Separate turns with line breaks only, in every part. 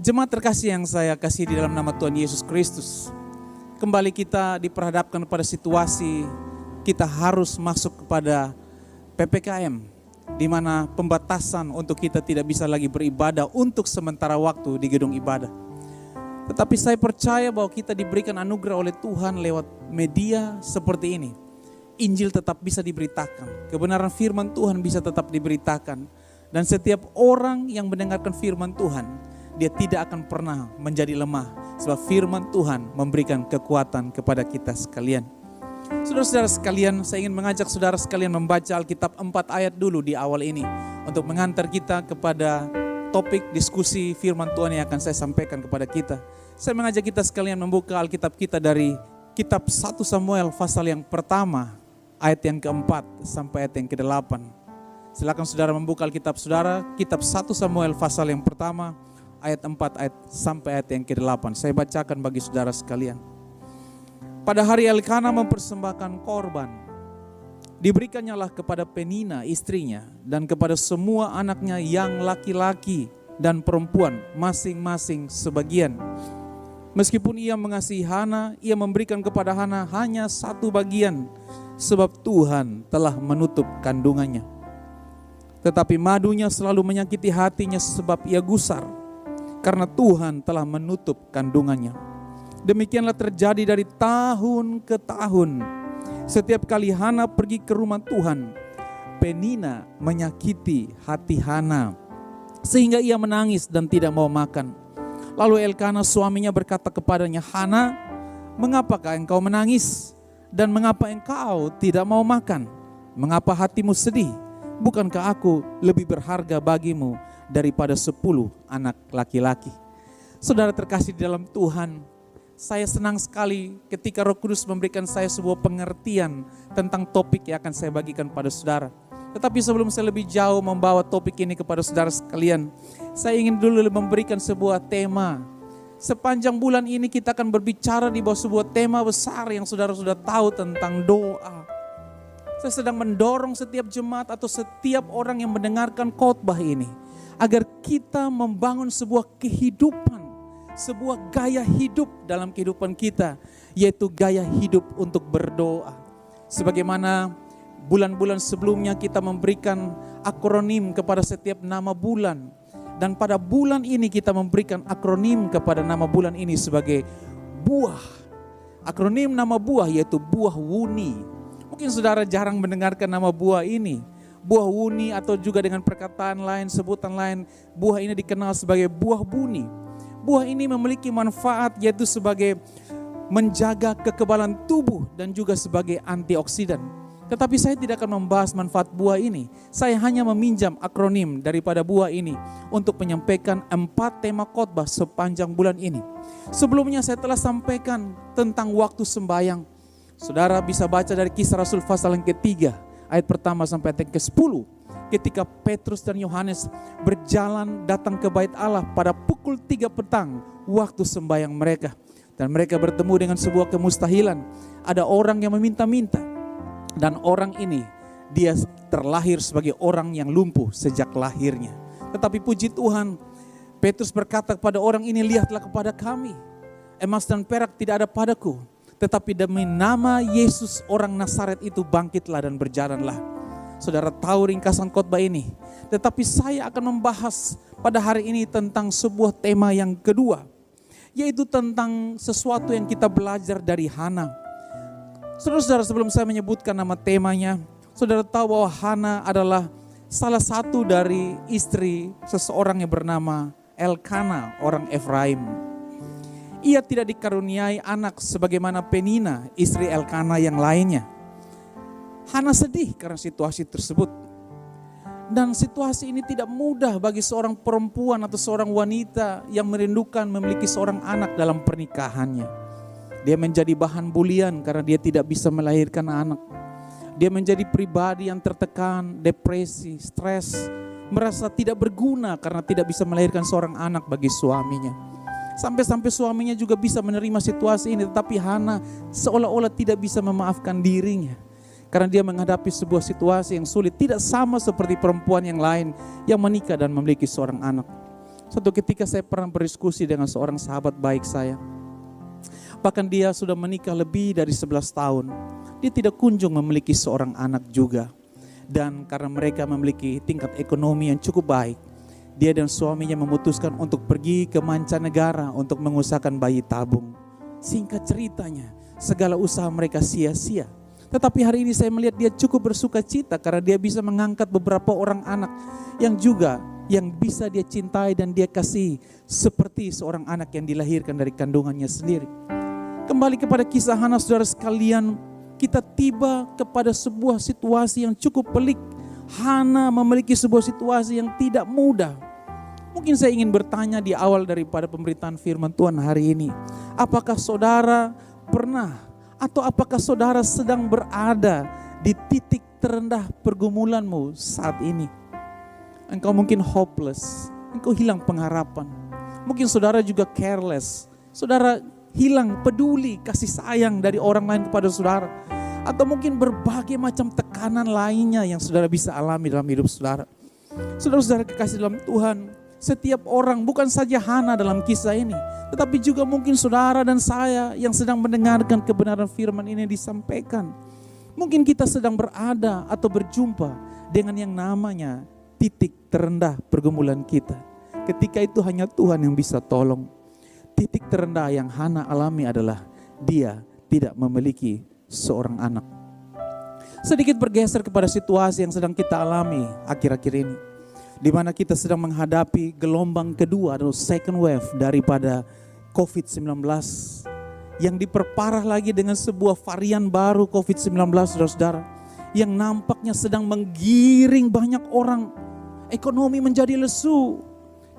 Jemaat terkasih yang saya kasih di dalam nama Tuhan Yesus Kristus, kembali kita diperhadapkan pada situasi kita harus masuk kepada PPKM, di mana pembatasan untuk kita tidak bisa lagi beribadah untuk sementara waktu di gedung ibadah. Tetapi saya percaya bahwa kita diberikan anugerah oleh Tuhan lewat media seperti ini. Injil tetap bisa diberitakan, kebenaran firman Tuhan bisa tetap diberitakan. Dan setiap orang yang mendengarkan firman Tuhan, dia tidak akan pernah menjadi lemah. Sebab firman Tuhan memberikan kekuatan kepada kita sekalian. Saudara-saudara sekalian, saya ingin mengajak saudara sekalian membaca Alkitab 4 ayat dulu di awal ini. Untuk mengantar kita kepada topik diskusi firman Tuhan yang akan saya sampaikan kepada kita. Saya mengajak kita sekalian membuka Alkitab kita dari kitab 1 Samuel pasal yang pertama, ayat yang keempat sampai ayat yang ke-8. Silakan saudara membuka Alkitab saudara, kitab 1 Samuel pasal yang pertama, ayat 4 ayat sampai ayat yang ke-8. Saya bacakan bagi saudara sekalian. Pada hari Elkana mempersembahkan korban, diberikannya lah kepada Penina istrinya dan kepada semua anaknya yang laki-laki dan perempuan masing-masing sebagian. Meskipun ia mengasihi Hana, ia memberikan kepada Hana hanya satu bagian, sebab Tuhan telah menutup kandungannya. Tetapi madunya selalu menyakiti hatinya sebab ia gusar, karena Tuhan telah menutup kandungannya. Demikianlah terjadi dari tahun ke tahun. Setiap kali Hana pergi ke rumah Tuhan, Penina menyakiti hati Hana, sehingga ia menangis dan tidak mau makan. Lalu Elkana suaminya berkata kepadanya, Hana, mengapakah engkau menangis? Dan mengapa engkau tidak mau makan? Mengapa hatimu sedih? Bukankah aku lebih berharga bagimu daripada 10 anak laki-laki? Saudara terkasih di dalam Tuhan, saya senang sekali ketika Roh Kudus memberikan saya sebuah pengertian tentang topik yang akan saya bagikan pada saudara. Tetapi sebelum saya lebih jauh membawa topik ini kepada saudara sekalian, saya ingin dulu memberikan sebuah tema. Sepanjang bulan ini kita akan berbicara di bawah sebuah tema besar yang saudara sudah tahu tentang doa. Saya sedang mendorong setiap jemaat atau setiap orang yang mendengarkan khotbah ini, agar kita membangun sebuah kehidupan, sebuah gaya hidup dalam kehidupan kita, yaitu gaya hidup untuk berdoa. Sebagaimana bulan-bulan sebelumnya kita memberikan akronim kepada setiap nama bulan, dan pada bulan ini kita memberikan akronim kepada nama bulan ini sebagai buah. Akronim nama buah yaitu buah wuni. Mungkin saudara jarang mendengarkan nama buah ini. Buah wuni atau juga dengan perkataan lain, sebutan lain, buah ini dikenal sebagai buah buni. Buah ini memiliki manfaat yaitu sebagai menjaga kekebalan tubuh dan juga sebagai antioksidan. Tetapi saya tidak akan membahas manfaat buah ini. Saya hanya meminjam akronim daripada buah ini untuk menyampaikan 4 tema khotbah sepanjang bulan ini. Sebelumnya saya telah sampaikan tentang waktu sembahyang. Saudara bisa baca dari Kisah Rasul pasal yang ketiga, ayat pertama sampai ayat yang ke-10. Ketika Petrus dan Yohanes berjalan datang ke bait Allah pada pukul 3 petang, waktu sembahyang mereka. Dan mereka bertemu dengan sebuah kemustahilan. Ada orang yang meminta-minta. Dan orang ini, dia terlahir sebagai orang yang lumpuh sejak lahirnya. Tetapi puji Tuhan, Petrus berkata kepada orang ini, lihatlah kepada kami. Emas dan perak tidak ada padaku, tetapi demi nama Yesus orang Nazaret itu bangkitlah dan berjalanlah. Saudara tahu ringkasan khotbah ini. Tetapi saya akan membahas pada hari ini tentang sebuah tema yang kedua, yaitu tentang sesuatu yang kita belajar dari Hana. Saudara-saudara, sebelum saya menyebutkan nama temanya, saudara tahu bahwa Hana adalah salah satu dari istri seseorang yang bernama Elkana, orang Efraim. Ia tidak dikaruniai anak sebagaimana Penina, istri Elkana yang lainnya. Hana sedih karena situasi tersebut. Dan situasi ini tidak mudah bagi seorang perempuan atau seorang wanita yang merindukan memiliki seorang anak dalam pernikahannya. Dia menjadi bahan bulian karena dia tidak bisa melahirkan anak. Dia menjadi pribadi yang tertekan, depresi, stres, merasa tidak berguna karena tidak bisa melahirkan seorang anak bagi suaminya. Sampai-sampai suaminya juga bisa menerima situasi ini, tetapi Hana seolah-olah tidak bisa memaafkan dirinya. Karena dia menghadapi sebuah situasi yang sulit, tidak sama seperti perempuan yang lain yang menikah dan memiliki seorang anak. Suatu ketika saya pernah berdiskusi dengan seorang sahabat baik saya. Bahkan dia sudah menikah lebih dari 11 tahun. Dia tidak kunjung memiliki seorang anak juga. Dan karena mereka memiliki tingkat ekonomi yang cukup baik, dia dan suaminya memutuskan untuk pergi ke mancanegara untuk mengusahakan bayi tabung. Singkat ceritanya, segala usaha mereka sia-sia. Tetapi hari ini saya melihat dia cukup bersuka cita karena dia bisa mengangkat beberapa orang anak yang bisa dia cintai dan dia kasih seperti seorang anak yang dilahirkan dari kandungannya sendiri. Kembali kepada kisah Hana, saudara sekalian, kita tiba kepada sebuah situasi yang cukup pelik. Hana memiliki sebuah situasi yang tidak mudah. Mungkin saya ingin bertanya di awal daripada pemberitaan firman Tuhan hari ini. Apakah saudara pernah atau apakah saudara sedang berada di titik terendah pergumulanmu saat ini? Engkau mungkin hopeless, engkau hilang pengharapan. Mungkin saudara juga careless, saudara hilang peduli kasih sayang dari orang lain kepada saudara. Atau mungkin berbagai macam tekanan lainnya yang saudara bisa alami dalam hidup saudara. Saudara-saudara kekasih dalam Tuhan, setiap orang, bukan saja Hana dalam kisah ini, tetapi juga mungkin saudara dan saya yang sedang mendengarkan kebenaran firman ini disampaikan. Mungkin kita sedang berada atau berjumpa dengan yang namanya titik terendah pergumulan kita. Ketika itu hanya Tuhan yang bisa tolong. Titik terendah yang Hana alami adalah dia tidak memiliki seorang anak. Sedikit bergeser kepada situasi yang sedang kita alami akhir-akhir ini, di mana kita sedang menghadapi gelombang kedua atau second wave daripada COVID-19 yang diperparah lagi dengan sebuah varian baru COVID-19, saudara-saudara, yang nampaknya sedang menggiring banyak orang. Ekonomi menjadi lesu,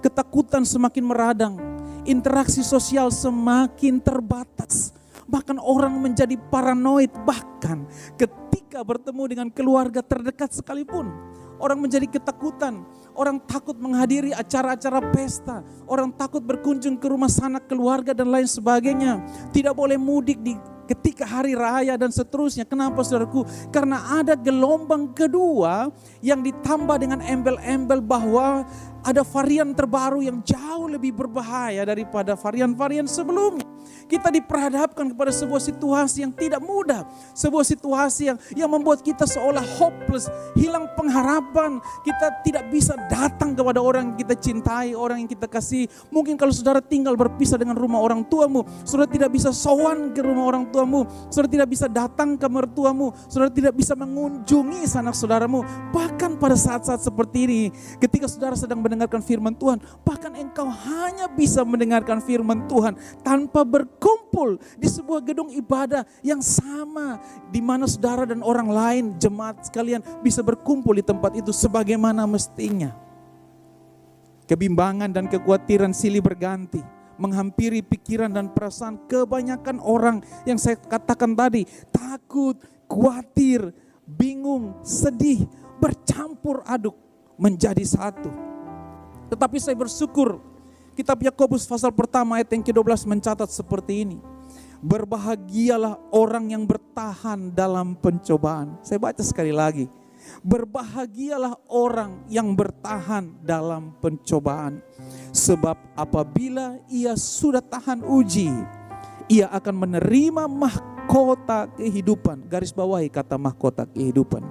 ketakutan semakin meradang, interaksi sosial semakin terbatas. Bahkan orang menjadi paranoid, bahkan ketika bertemu dengan keluarga terdekat sekalipun. Orang menjadi ketakutan, orang takut menghadiri acara-acara pesta, orang takut berkunjung ke rumah sanak keluarga dan lain sebagainya. Tidak boleh mudik di ketika hari raya dan seterusnya. Kenapa saudaraku? Karena ada gelombang kedua yang ditambah dengan embel-embel bahwa ada varian terbaru yang jauh lebih berbahaya daripada varian-varian sebelumnya. Kita diperhadapkan kepada sebuah situasi yang tidak mudah. Sebuah situasi yang membuat kita seolah hopeless, hilang pengharapan. Kita tidak bisa datang kepada orang yang kita cintai, orang yang kita kasih. Mungkin kalau saudara tinggal berpisah dengan rumah orang tuamu, saudara tidak bisa sowan ke rumah orang tuamu, saudara tidak bisa datang ke mertuamu, saudara tidak bisa mengunjungi sanak saudaramu. Bahkan pada saat-saat seperti ini, ketika saudara sedang mendengarkan firman Tuhan, bahkan engkau hanya bisa mendengarkan firman Tuhan tanpa berkumpul di sebuah gedung ibadah yang sama, di mana saudara dan orang lain, jemaat sekalian bisa berkumpul di tempat itu sebagaimana mestinya. Kebimbangan dan kekhawatiran silih berganti menghampiri pikiran dan perasaan kebanyakan orang yang saya katakan tadi. Takut, khawatir, bingung, sedih, bercampur aduk menjadi satu. Tetapi saya bersyukur, kitab Yakobus pasal pertama ayat yang ke-12 mencatat seperti ini. Berbahagialah orang yang bertahan dalam pencobaan. Saya baca sekali lagi. Berbahagialah orang yang bertahan dalam pencobaan. Sebab apabila ia sudah tahan uji, ia akan menerima mahkota kehidupan. Garis bawahi kata mahkota kehidupan.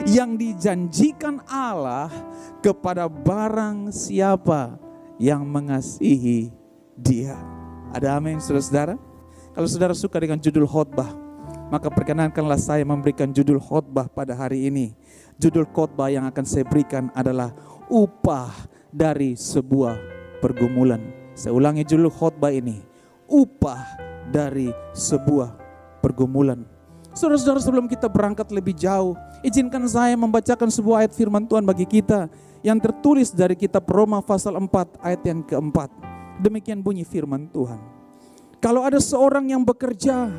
Yang dijanjikan Allah kepada barang siapa yang mengasihi dia. Ada amin saudara-saudara? Kalau saudara suka dengan judul khotbah, maka perkenankanlah saya memberikan judul khotbah pada hari ini. Judul khotbah yang akan saya berikan adalah upah dari sebuah pergumulan. Saya ulangi judul khotbah ini, upah dari sebuah pergumulan. Saudara-saudara, sebelum kita berangkat lebih jauh, izinkan saya membacakan sebuah ayat firman Tuhan bagi kita yang tertulis dari kitab Roma pasal 4 ayat yang keempat. Demikian bunyi firman Tuhan. Kalau ada seorang yang bekerja,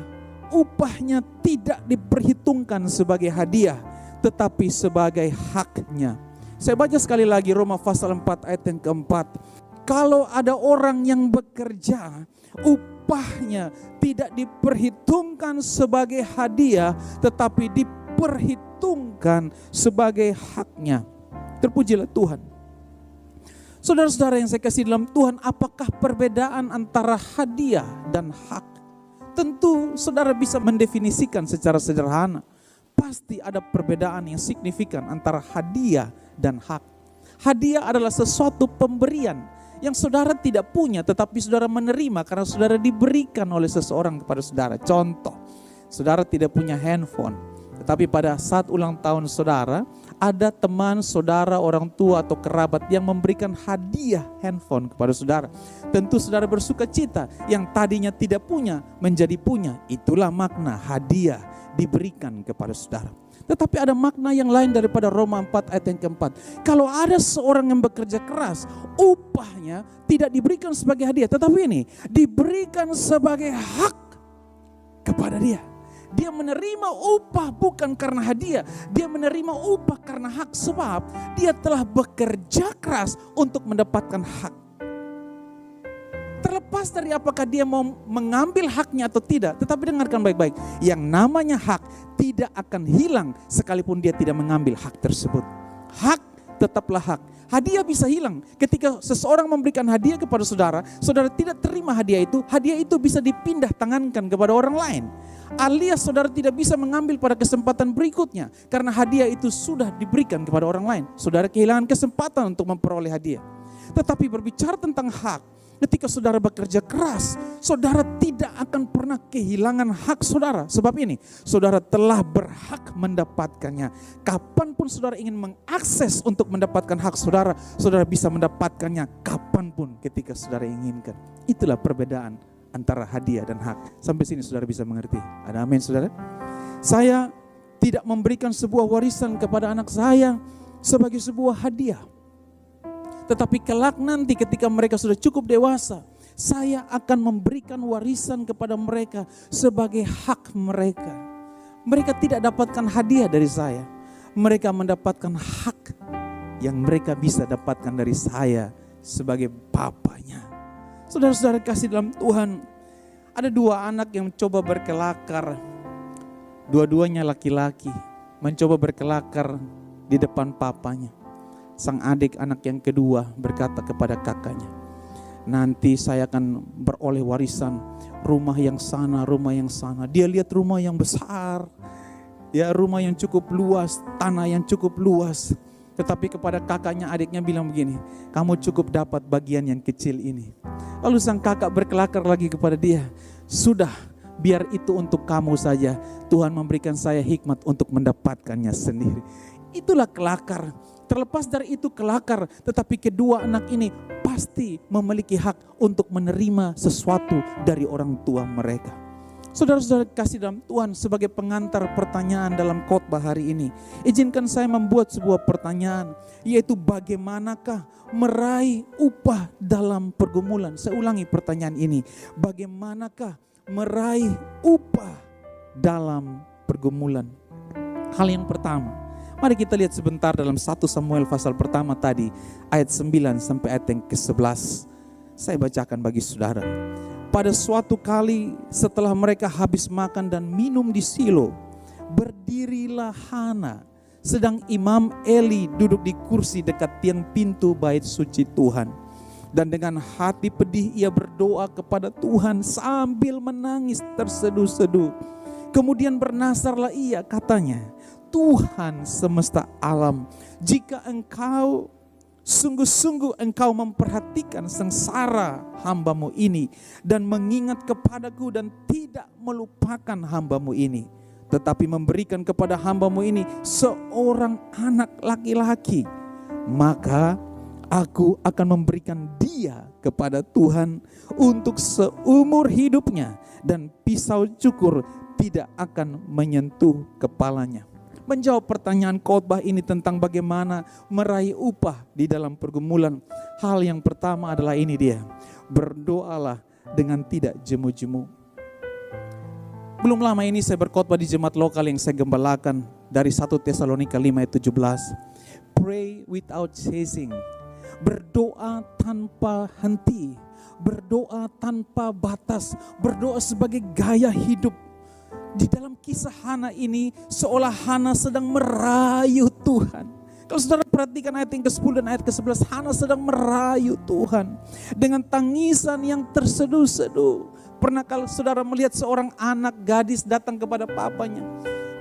upahnya tidak diperhitungkan sebagai hadiah, tetapi sebagai haknya. Saya baca sekali lagi Roma pasal 4 ayat yang keempat. Kalau ada orang yang bekerja, upahnya tidak diperhitungkan sebagai hadiah, tetapi diperhitungkan sebagai haknya. Terpujilah Tuhan. Saudara-saudara yang saya kasih dalam Tuhan, apakah perbedaan antara hadiah dan hak? Tentu saudara bisa mendefinisikan secara sederhana. Pasti ada perbedaan yang signifikan antara hadiah dan hak. Hadiah adalah sesuatu pemberian yang saudara tidak punya tetapi saudara menerima karena saudara diberikan oleh seseorang kepada saudara. Contoh, saudara tidak punya handphone, tetapi pada saat ulang tahun saudara, ada teman, saudara, orang tua atau kerabat yang memberikan hadiah handphone kepada saudara. Tentu saudara bersuka cita, yang tadinya tidak punya menjadi punya. Itulah makna hadiah diberikan kepada saudara. Tetapi ada makna yang lain daripada Roma 4 ayat yang keempat. Kalau ada seorang yang bekerja keras, upahnya tidak diberikan sebagai hadiah, tetapi ini diberikan sebagai hak kepada dia. Dia menerima upah bukan karena hadiah, dia menerima upah karena hak, sebab dia telah bekerja keras untuk mendapatkan hak. Terlepas dari apakah dia mau mengambil haknya atau tidak, tetapi dengarkan baik-baik, yang namanya hak tidak akan hilang sekalipun dia tidak mengambil hak tersebut. Hak tetaplah hak. Hadiah bisa hilang ketika seseorang memberikan hadiah kepada saudara, saudara tidak terima hadiah itu bisa dipindah tangankan kepada orang lain. Alias saudara tidak bisa mengambil pada kesempatan berikutnya karena hadiah itu sudah diberikan kepada orang lain. Saudara kehilangan kesempatan untuk memperoleh hadiah. Tetapi berbicara tentang hak, ketika saudara bekerja keras, saudara tidak akan pernah kehilangan hak saudara. Sebab ini, saudara telah berhak mendapatkannya. Kapanpun saudara ingin mengakses untuk mendapatkan hak saudara, saudara bisa mendapatkannya kapanpun ketika saudara inginkan. Itulah perbedaan antara hadiah dan hak. Sampai sini saudara bisa mengerti. Ada amin saudara? Saya tidak memberikan sebuah warisan kepada anak saya sebagai sebuah hadiah. Tetapi kelak nanti ketika mereka sudah cukup dewasa, saya akan memberikan warisan kepada mereka sebagai hak mereka. Mereka tidak dapatkan hadiah dari saya. Mereka mendapatkan hak yang mereka bisa dapatkan dari saya sebagai bapaknya. Saudara-saudara kasih dalam Tuhan, ada dua anak yang mencoba berkelakar. Dua-duanya laki-laki, mencoba berkelakar di depan papanya. Sang adik anak yang kedua berkata kepada kakaknya, nanti saya akan beroleh warisan rumah yang sana, rumah yang sana. Dia lihat rumah yang besar, ya rumah yang cukup luas, tanah yang cukup luas. Tetapi kepada kakaknya, adiknya bilang begini, kamu cukup dapat bagian yang kecil ini. Lalu sang kakak berkelakar lagi kepada dia, sudah biar itu untuk kamu saja. Tuhan memberikan saya hikmat untuk mendapatkannya sendiri. Itulah kelakar. Terlepas dari itu kelakar, tetapi kedua anak ini pasti memiliki hak untuk menerima sesuatu dari orang tua mereka. Saudara-saudara kasih dalam Tuhan, sebagai pengantar pertanyaan dalam khotbah hari ini, izinkan saya membuat sebuah pertanyaan, yaitu bagaimanakah meraih upah dalam pergumulan. Saya ulangi pertanyaan ini, bagaimanakah meraih upah dalam pergumulan? Hal yang pertama, mari kita lihat sebentar dalam 1 Samuel pasal pertama tadi, ayat 9 sampai ayat yang ke-11. Saya bacakan bagi saudara. Pada suatu kali setelah mereka habis makan dan minum di Silo, berdirilah Hana, sedang Imam Eli duduk di kursi dekat tiang pintu bait suci Tuhan. Dan dengan hati pedih ia berdoa kepada Tuhan sambil menangis terseduh-seduh. Kemudian bernasarlah ia, katanya, Tuhan semesta alam, jika engkau sungguh-sungguh engkau memperhatikan sengsara hambamu ini dan mengingat kepadaku dan tidak melupakan hambamu ini, tetapi memberikan kepada hambamu ini seorang anak laki-laki, maka aku akan memberikan dia kepada Tuhan untuk seumur hidupnya dan pisau cukur tidak akan menyentuh kepalanya. Menjawab pertanyaan khotbah ini tentang bagaimana meraih upah di dalam pergumulan. Hal yang pertama adalah ini dia, berdoalah dengan tidak jemu-jemu. Belum lama ini saya berkhotbah di jemaat lokal yang saya gembalakan dari 1 Tesalonika 5 ayat 17. Pray without ceasing. Berdoa tanpa henti, berdoa tanpa batas, berdoa sebagai gaya hidup. Di dalam kisah Hana ini seolah Hana sedang merayu Tuhan. Kalau saudara perhatikan ayat yang ke-10 dan ayat ke-11, Hana sedang merayu Tuhan dengan tangisan yang terseduh-seduh. Pernah kalau saudara melihat seorang anak gadis datang kepada papanya,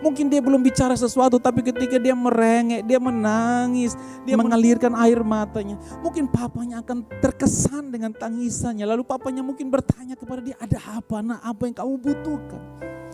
mungkin dia belum bicara sesuatu, tapi ketika dia merengek, dia menangis, dia mengalirkan air matanya, mungkin papanya akan terkesan dengan tangisannya. Lalu papanya mungkin bertanya kepada dia, ada apa nak, apa yang kamu butuhkan?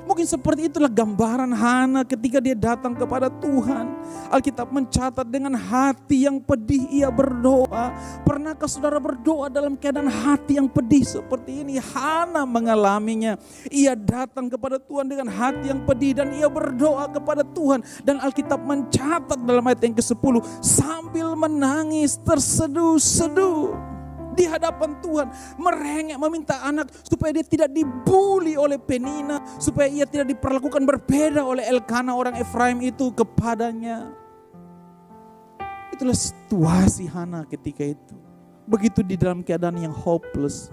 Mungkin seperti itulah gambaran Hana ketika dia datang kepada Tuhan. Alkitab mencatat dengan hati yang pedih ia berdoa. Pernahkah saudara berdoa dalam keadaan hati yang pedih seperti ini? Hana mengalaminya. Ia datang kepada Tuhan dengan hati yang pedih dan ia berdoa kepada Tuhan. Dan Alkitab mencatat dalam ayat yang ke-10, sambil menangis terseduh-seduh di hadapan Tuhan, merengek meminta anak supaya dia tidak dibuli oleh Penina, supaya ia tidak diperlakukan berbeda oleh Elkana orang Efraim itu kepadanya. Itulah situasi Hana ketika itu. Begitu di dalam keadaan yang hopeless,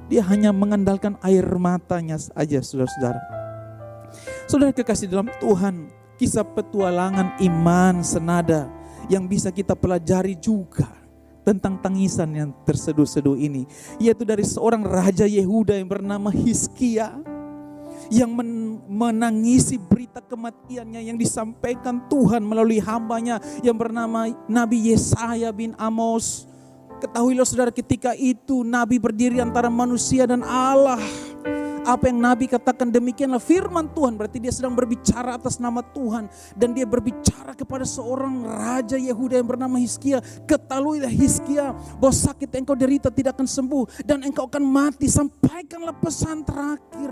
dia hanya mengandalkan air matanya saja, saudara-saudara. Saudara kekasih dalam Tuhan, kisah petualangan iman senada yang bisa kita pelajari juga tentang tangisan yang terseduh-seduh ini, yaitu dari seorang raja Yehuda yang bernama Hizkia, yang menangisi berita kematiannya yang disampaikan Tuhan melalui hambanya yang bernama Nabi Yesaya bin Amos. Ketahuilah saudara, ketika itu Nabi berdiri antara manusia dan Allah. Apa yang Nabi katakan demikianlah firman Tuhan, berarti dia sedang berbicara atas nama Tuhan. Dan dia berbicara kepada seorang raja Yehuda yang bernama Hizkia. Ketahuilah Hizkia, bahwa sakit yang engkau derita tidak akan sembuh dan engkau akan mati. Sampaikanlah pesan terakhir.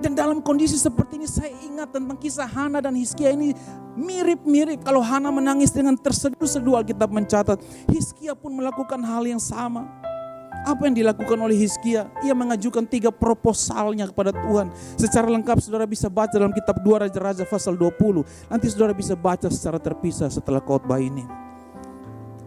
Dan dalam kondisi seperti ini saya ingat tentang kisah Hana dan Hizkia ini mirip-mirip. Kalau Hana menangis dengan terseduh-seduh, Alkitab mencatat Hizkia pun melakukan hal yang sama. Apa yang dilakukan oleh Hizkia? Ia mengajukan 3 proposalnya kepada Tuhan. Secara lengkap saudara bisa baca dalam kitab 2 Raja-Raja pasal 20. Nanti saudara bisa baca secara terpisah setelah khotbah ini.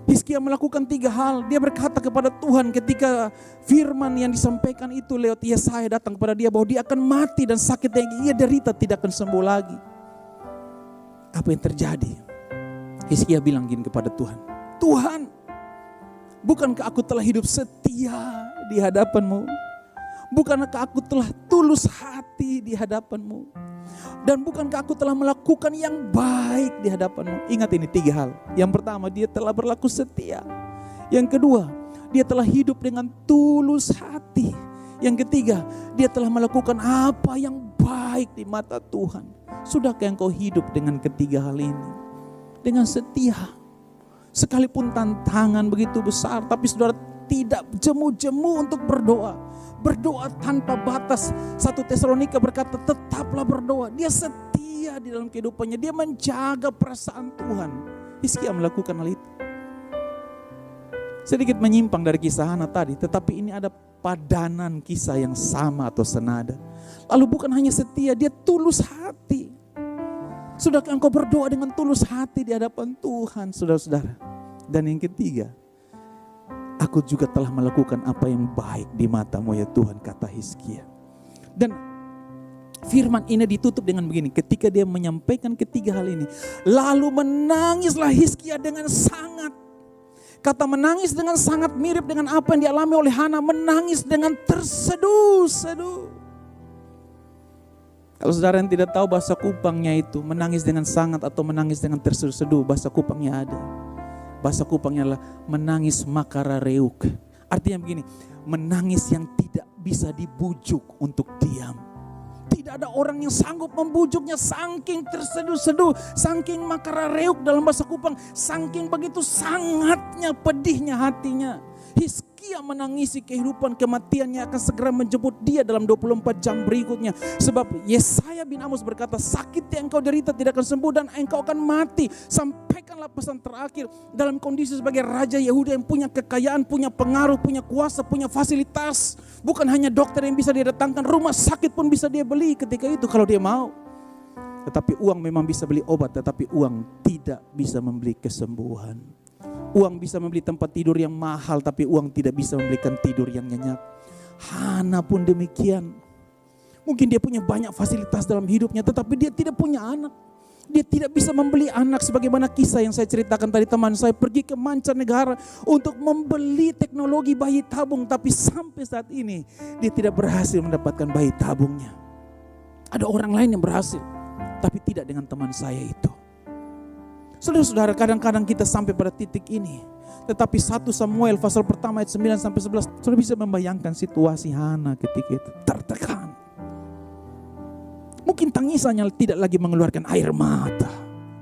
Hizkia melakukan 3 hal. Dia berkata kepada Tuhan ketika firman yang disampaikan itu lewat Yesaya datang kepada dia, bahwa dia akan mati dan sakit yang ia derita tidak akan sembuh lagi. Apa yang terjadi? Hizkia bilang gini kepada Tuhan, Tuhan, bukankah aku telah hidup setia di hadapan-Mu? Bukankah aku telah tulus hati di hadapan-Mu? Dan bukankah aku telah melakukan yang baik di hadapan-Mu? Ingat ini 3 hal. Yang pertama, dia telah berlaku setia. Yang kedua, dia telah hidup dengan tulus hati. Yang ketiga, dia telah melakukan apa yang baik di mata Tuhan. Sudahkah engkau hidup dengan ketiga hal ini? Dengan setia. Sekalipun tantangan begitu besar, tapi saudara tidak jemu-jemu untuk berdoa. Berdoa tanpa batas. 1 Tesalonika berkata tetaplah berdoa. Dia setia di dalam kehidupannya. Dia menjaga perasaan Tuhan. Hizkia melakukan hal itu. Sedikit menyimpang dari kisah Hana tadi, tetapi ini ada padanan kisah yang sama atau senada. Lalu bukan hanya setia, dia tulus hati. Sudahkah engkau berdoa dengan tulus hati di hadapan Tuhan, saudara-saudara? Dan yang ketiga, aku juga telah melakukan apa yang baik di mata-Mu ya Tuhan, kata Hizkia. Dan firman ini ditutup dengan begini, ketika dia menyampaikan ketiga hal ini, lalu menangislah Hizkia dengan sangat. Kata menangis dengan sangat mirip dengan apa yang dialami oleh Hana, menangis dengan terseduh-seduh. Kalau saudara yang tidak tahu bahasa Kupangnya itu, menangis dengan sangat atau menangis dengan terseduh-seduh, bahasa Kupangnya ada. Bahasa Kupangnya adalah menangis makara reuk. Artinya begini, menangis yang tidak bisa dibujuk untuk diam. Tidak ada orang yang sanggup membujuknya, saking terseduh-seduh, saking makara reuk dalam bahasa Kupang, saking begitu sangatnya pedihnya hatinya. Hizkia menangisi kehidupan kematiannya akan segera menjemput dia dalam 24 jam berikutnya. Sebab Yesaya bin Amos berkata, sakit yang engkau derita tidak akan sembuh dan engkau akan mati. Sampaikanlah pesan terakhir dalam kondisi sebagai Raja Yehuda yang punya kekayaan, punya pengaruh, punya kuasa, punya fasilitas. Bukan hanya dokter yang bisa dia datangkan, rumah sakit pun bisa dia beli ketika itu kalau dia mau. Tetapi uang memang bisa beli obat, tetapi uang tidak bisa membeli kesembuhan. Uang bisa membeli tempat tidur yang mahal, tapi uang tidak bisa membelikan tidur yang nyenyak. Hana pun demikian. Mungkin dia punya banyak fasilitas dalam hidupnya, tetapi dia tidak punya anak. Dia tidak bisa membeli anak sebagaimana kisah yang saya ceritakan tadi. Teman saya pergi ke mancanegara untuk membeli teknologi bayi tabung. Tapi sampai saat ini dia tidak berhasil mendapatkan bayi tabungnya. Ada orang lain yang berhasil, tapi tidak dengan teman saya itu. Saudara-saudara, kadang-kadang kita sampai pada titik ini. Tetapi 1 Samuel pasal pertama ayat 9 sampai 11. Saudara bisa membayangkan situasi Hana ketika itu tertekan. Mungkin tangisannya tidak lagi mengeluarkan air mata.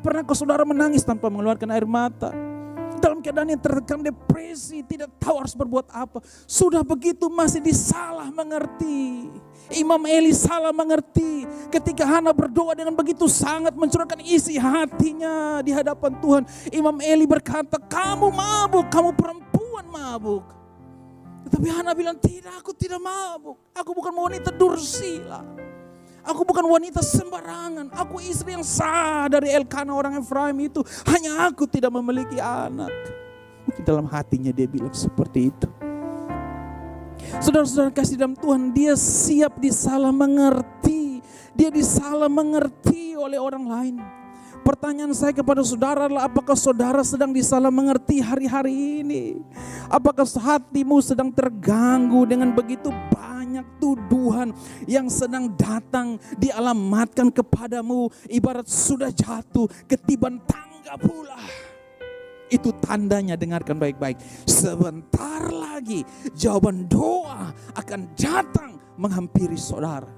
Pernahkah saudara menangis tanpa mengeluarkan air mata? Dalam keadaan yang tertekan, depresi, tidak tahu harus berbuat apa. Sudah begitu masih disalah mengerti. Imam Eli salah mengerti ketika Hana berdoa dengan begitu sangat mencurahkan isi hatinya di hadapan Tuhan. Imam Eli berkata, kamu mabuk, kamu perempuan mabuk. Tetapi Hana bilang, tidak, aku tidak mabuk. Aku bukan wanita dursila. Aku bukan wanita sembarangan. Aku istri yang sah dari Elkana orang Efraim itu. Hanya aku tidak memiliki anak. Mungkin dalam hatinya dia bilang seperti itu. Saudara-saudara kasih dalam Tuhan, dia siap disalah mengerti. Dia disalah mengerti oleh orang lain. Pertanyaan saya kepada saudara adalah, apakah saudara sedang disalah mengerti hari-hari ini? Apakah hatimu sedang terganggu dengan begitu banyak tuduhan yang sedang datang dialamatkan kepadamu, ibarat sudah jatuh ketiban tangga pula? Itu tandanya, dengarkan baik-baik. Sebentar lagi jawaban doa akan datang menghampiri saudara.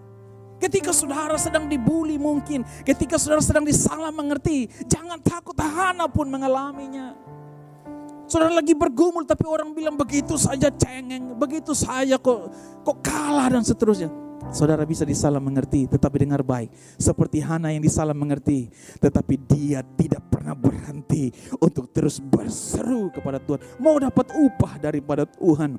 Ketika saudara sedang dibuli mungkin, ketika saudara sedang disalah mengerti, jangan takut, Hana pun mengalaminya. Saudara lagi bergumul tapi orang bilang begitu saja cengeng, begitu saja kok kalah dan seterusnya. Saudara bisa disalah mengerti, tetapi dengar baik. Seperti Hana yang disalah mengerti, tetapi dia tidak pernah berhenti untuk terus berseru kepada Tuhan. Mau dapat upah daripada Tuhan,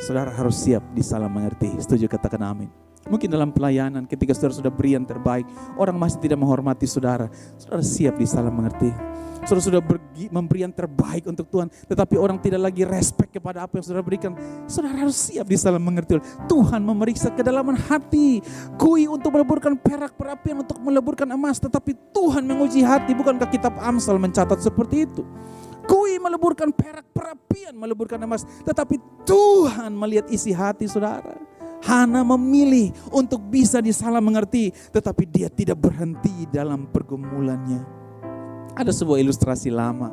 saudara harus siap disalah mengerti. Setuju, katakan amin. Mungkin dalam pelayanan ketika saudara sudah beri yang terbaik, orang masih tidak menghormati saudara, saudara siap disalah mengerti. Saudara sudah memberi yang terbaik untuk Tuhan, tetapi orang tidak lagi respect kepada apa yang saudara berikan, saudara harus siap disalah mengerti. Tuhan memeriksa kedalaman hati. Kui untuk meleburkan perak, perapian untuk meleburkan emas, tetapi Tuhan menguji hati. Bukankah kitab Amsal mencatat seperti itu? Kui meleburkan perak, perapian meleburkan emas, tetapi Tuhan melihat isi hati saudara. Hana memilih untuk bisa disalah mengerti, tetapi dia tidak berhenti dalam pergumulannya. Ada sebuah ilustrasi lama,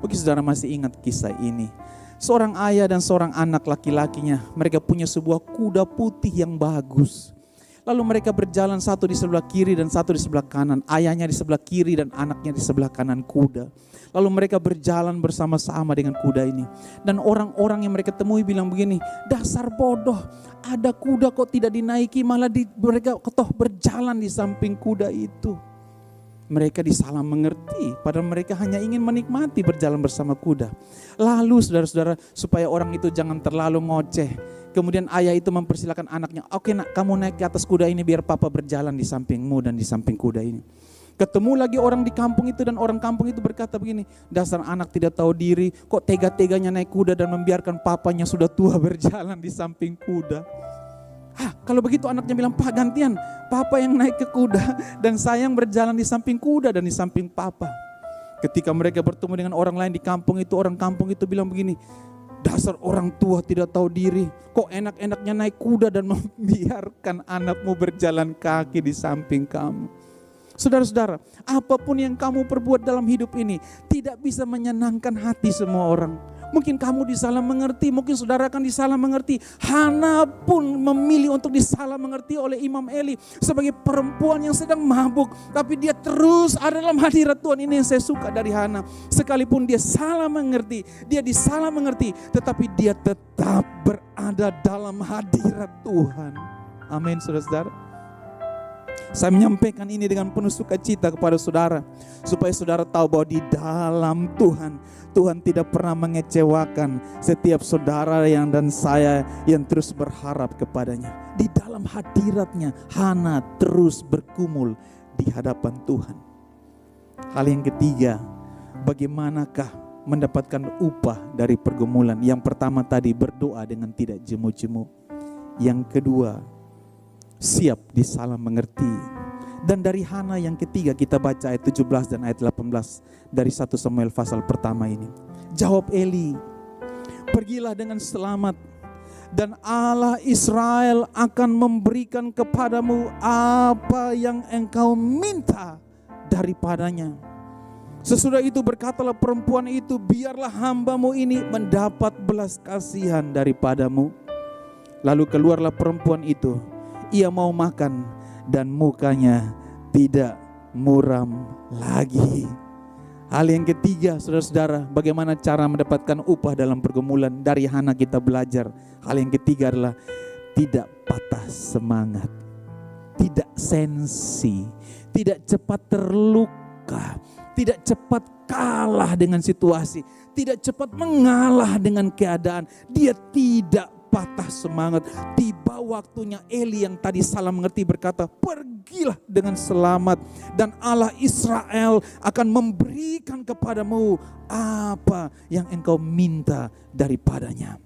mungkin saudara masih ingat kisah ini. Seorang ayah dan seorang anak laki-lakinya, mereka punya sebuah kuda putih yang bagus. Lalu mereka berjalan, satu di sebelah kiri dan satu di sebelah kanan. Ayahnya di sebelah kiri dan anaknya di sebelah kanan kuda. Lalu mereka berjalan bersama-sama dengan kuda ini. Dan orang-orang yang mereka temui bilang begini, dasar bodoh, ada kuda kok tidak dinaiki, malah mereka toh berjalan di samping kuda itu. Mereka disalah mengerti, padahal mereka hanya ingin menikmati berjalan bersama kuda. Lalu saudara-saudara, supaya orang itu jangan terlalu ngoceh, kemudian ayah itu mempersilakan anaknya, oke nak, kamu naik ke atas kuda ini biar papa berjalan di sampingmu dan di samping kuda ini. Ketemu lagi orang di kampung itu dan orang kampung itu berkata begini, dasar anak tidak tahu diri, kok tega-teganya naik kuda dan membiarkan papanya sudah tua berjalan di samping kuda. Kalau begitu anaknya bilang, Pak gantian, papa yang naik ke kuda dan saya yang berjalan di samping kuda dan di samping papa. Ketika mereka bertemu dengan orang lain di kampung itu, orang kampung itu bilang begini, dasar orang tua tidak tahu diri, kok enak-enaknya naik kuda dan membiarkan anakmu berjalan kaki di samping kamu. Saudara-saudara, apapun yang kamu perbuat dalam hidup ini tidak bisa menyenangkan hati semua orang. Mungkin kamu disalah mengerti, mungkin saudara akan disalah mengerti. Hana pun memilih untuk disalah mengerti oleh Imam Eli sebagai perempuan yang sedang mabuk, tapi dia terus ada dalam hadirat Tuhan. Ini yang saya suka dari Hana. Sekalipun dia salah mengerti, dia disalah mengerti, tetapi dia tetap berada dalam hadirat Tuhan. Amin, saudara-saudara. Saya menyampaikan ini dengan penuh sukacita kepada saudara, supaya saudara tahu bahwa di dalam Tuhan tidak pernah mengecewakan setiap saudara yang dan saya yang terus berharap kepadanya. Di dalam hadiratnya, Hana terus bergumul di hadapan Tuhan. Hal yang ketiga, bagaimanakah mendapatkan upah dari pergumulan? Yang pertama tadi, berdoa dengan tidak jemu-jemu. Yang kedua, siap disalah mengerti. Dan dari Hana yang ketiga kita baca ayat 17 dan ayat 18 dari 1 Samuel pasal pertama ini. Jawab Eli, pergilah dengan selamat dan Allah Israel akan memberikan kepadamu apa yang engkau minta daripadanya. Sesudah itu berkatalah perempuan itu, biarlah hambamu ini mendapat belas kasihan daripadamu. Lalu keluarlah perempuan itu, ia mau makan dan mukanya tidak muram lagi. Hal yang ketiga, saudara-saudara, bagaimana cara mendapatkan upah dalam pergumulan. Dari Hana kita belajar. Hal yang ketiga adalah tidak patah semangat, tidak sensi, tidak cepat terluka, tidak cepat kalah dengan situasi, tidak cepat mengalah dengan keadaan. Dia tidak patah semangat. Tiba waktunya Eli yang tadi salah mengerti berkata, pergilah dengan selamat dan Allah Israel akan memberikan kepadamu apa yang engkau minta daripadanya.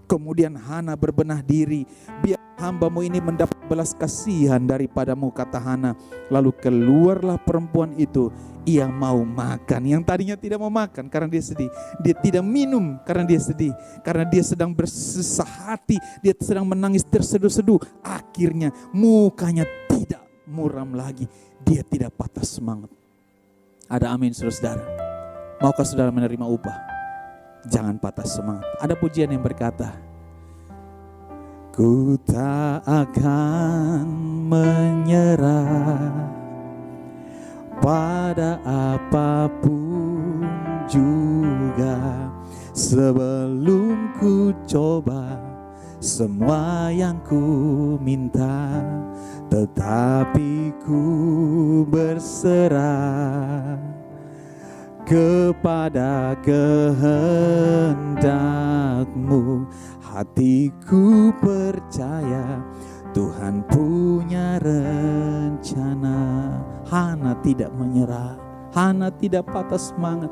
Kemudian Hana berbenah diri, biar hambamu ini mendapat belas kasihan daripadamu, kata Hana. Lalu keluarlah perempuan itu, ia mau makan. Yang tadinya tidak mau makan karena dia sedih. Dia tidak minum karena dia sedih. Karena dia sedang bersusah hati, dia sedang menangis terseduh-seduh. Akhirnya mukanya tidak muram lagi. Dia tidak patah semangat. Ada amin, saudara-saudara. Maukah saudara menerima upah? Jangan patah semangat. Ada pujian yang berkata, ku tak akan menyerah pada apapun juga, sebelum ku coba semua yang ku minta, tetapi ku berserah kepada kehendak-Mu. Hatiku percaya Tuhan punya rencana. Hana tidak menyerah, Hana tidak patah semangat.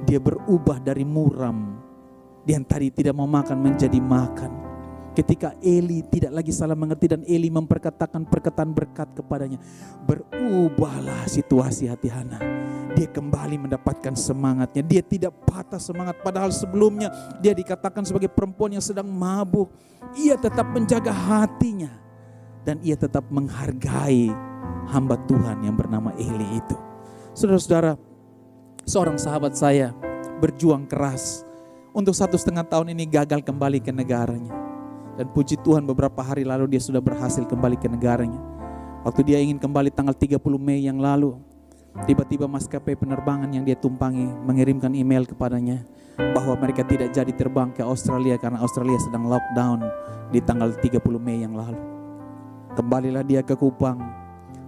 Dia berubah dari muram, yang tadi tidak mau makan menjadi makan. Ketika Eli tidak lagi salah mengerti dan Eli memperkatakan perkataan berkat kepadanya, berubahlah situasi hati Hana. Dia kembali mendapatkan semangatnya. Dia tidak patah semangat. Padahal sebelumnya dia dikatakan sebagai perempuan yang sedang mabuk. Ia tetap menjaga hatinya. Dan ia tetap menghargai hamba Tuhan yang bernama Eli itu. Saudara-saudara, seorang sahabat saya berjuang keras. Untuk 1,5 tahun ini gagal kembali ke negaranya. Dan puji Tuhan beberapa hari lalu dia sudah berhasil kembali ke negaranya. Waktu dia ingin kembali tanggal 30 Mei yang lalu, tiba-tiba maskapai penerbangan yang dia tumpangi mengirimkan email kepadanya bahwa mereka tidak jadi terbang ke Australia karena Australia sedang lockdown di tanggal 30 Mei yang lalu. Kembalilah dia ke Kupang,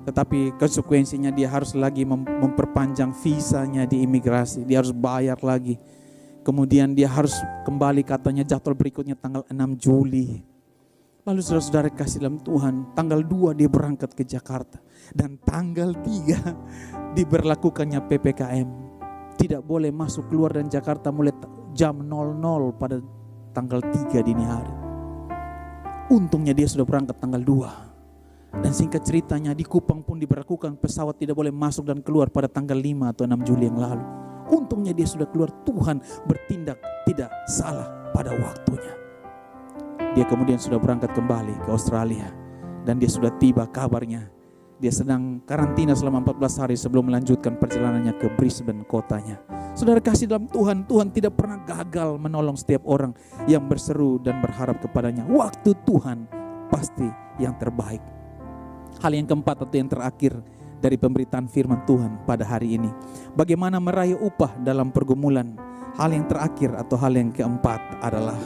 tetapi konsekuensinya dia harus lagi memperpanjang visanya di imigrasi. Dia harus bayar lagi. Kemudian dia harus kembali, katanya jadwal berikutnya tanggal 6 Juli. Lalu saudara-saudara kasih dalam Tuhan, tanggal 2 dia berangkat ke Jakarta. Dan tanggal 3 diberlakukannya PPKM. Tidak boleh masuk keluar dari Jakarta mulai jam 00 pada tanggal 3 dini hari. Untungnya dia sudah berangkat tanggal 2. Dan singkat ceritanya di Kupang pun diberlakukan pesawat tidak boleh masuk dan keluar pada tanggal 5 atau 6 Juli yang lalu. Untungnya dia sudah keluar, Tuhan bertindak tidak salah pada waktunya. Dia kemudian sudah berangkat kembali ke Australia. Dan dia sudah tiba kabarnya. Dia sedang karantina selama 14 hari sebelum melanjutkan perjalanannya ke Brisbane kotanya. Saudara kasih dalam Tuhan, Tuhan tidak pernah gagal menolong setiap orang yang berseru dan berharap kepadanya. Waktu Tuhan pasti yang terbaik. Hal yang keempat atau yang terakhir dari pemberitaan firman Tuhan pada hari ini. Bagaimana meraih upah dalam pergumulan. Hal yang terakhir atau hal yang keempat adalah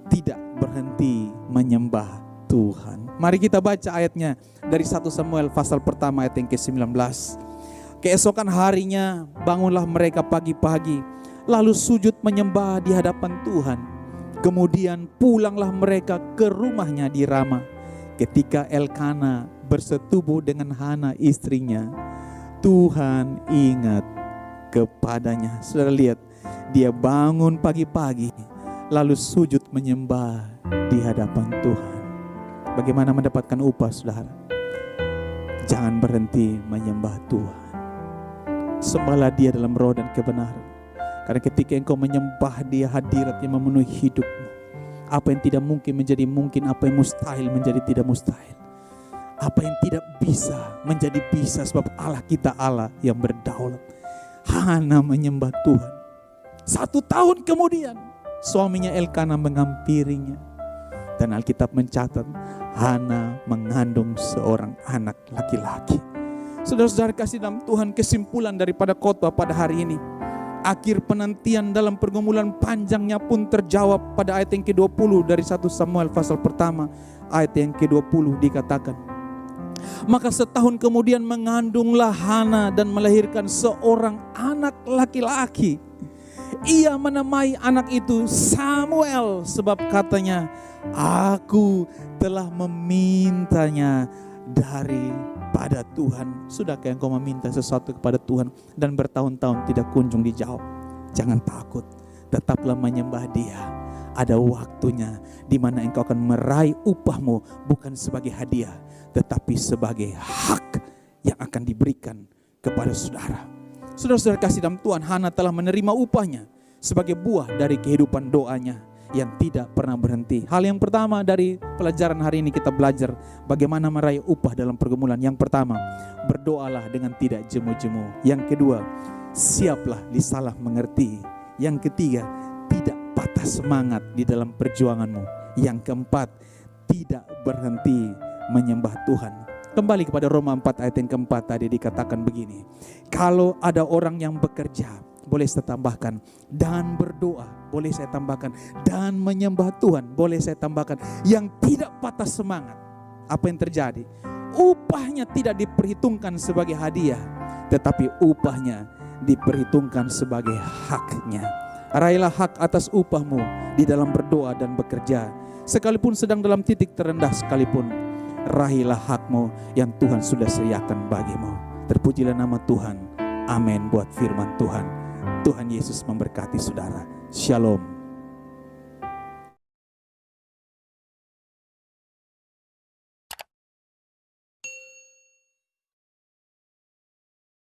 tidak berhenti menyembah Tuhan. Mari kita baca ayatnya dari 1 Samuel pasal pertama ayat yang ke-19. Keesokan harinya bangunlah mereka pagi-pagi, lalu sujud menyembah di hadapan Tuhan. Kemudian pulanglah mereka ke rumahnya di Rama. Ketika Elkana bersetubuh dengan Hana istrinya, Tuhan ingat kepadanya. Saudara lihat, dia bangun pagi-pagi lalu sujud menyembah di hadapan Tuhan. Bagaimana mendapatkan upah, saudara? Jangan berhenti menyembah Tuhan. Sembahlah Dia dalam roh dan kebenaran. Karena ketika engkau menyembah Dia, hadirat-Nya memenuhi hidupmu. Apa yang tidak mungkin menjadi mungkin, apa yang mustahil menjadi tidak mustahil. Apa yang tidak bisa menjadi bisa, sebab Allah kita Allah yang berdaulat. Hana menyembah Tuhan. 1 tahun kemudian suaminya Elkana menghampirinya. Dan Alkitab mencatat Hana mengandung seorang anak laki-laki. Saudara-saudara kasih dalam Tuhan, kesimpulan daripada khotbah pada hari ini, akhir penantian dalam pergumulan panjangnya pun terjawab pada ayat yang ke-20 dari 1 Samuel pasal pertama ayat yang ke-20 dikatakan, maka setahun kemudian mengandunglah Hana dan melahirkan seorang anak laki-laki. Ia menamai anak itu Samuel, sebab katanya, aku telah memintanya daripada Tuhan. Sudahkah engkau meminta sesuatu kepada Tuhan dan bertahun-tahun tidak kunjung dijawab? Jangan takut, tetaplah menyembah Dia. Ada waktunya di mana engkau akan meraih upahmu, bukan sebagai hadiah, tetapi sebagai hak yang akan diberikan kepada saudara. Saudara-saudara kasih dalam Tuhan, Hana telah menerima upahnya sebagai buah dari kehidupan doanya yang tidak pernah berhenti. Hal yang pertama dari pelajaran hari ini kita belajar bagaimana meraih upah dalam pergumulan. Yang pertama, berdoalah dengan tidak jemu-jemu. Yang kedua, siaplah disalah mengerti. Yang ketiga, tidak patah semangat di dalam perjuanganmu. Yang keempat, tidak berhenti menyembah Tuhan. Kembali kepada Roma 4 ayat yang keempat tadi dikatakan begini, kalau ada orang yang bekerja, boleh saya tambahkan, dan berdoa, boleh saya tambahkan, dan menyembah Tuhan, boleh saya tambahkan, yang tidak patah semangat. Apa yang terjadi? Upahnya tidak diperhitungkan sebagai hadiah, tetapi upahnya diperhitungkan sebagai haknya. Raihlah hak atas upahmu di dalam berdoa dan bekerja, sekalipun sedang dalam titik terendah sekalipun. Raihlah hakmu yang Tuhan sudah sediakan bagimu. Terpujilah nama Tuhan. Amin buat firman Tuhan. Tuhan Yesus memberkati saudara. Shalom.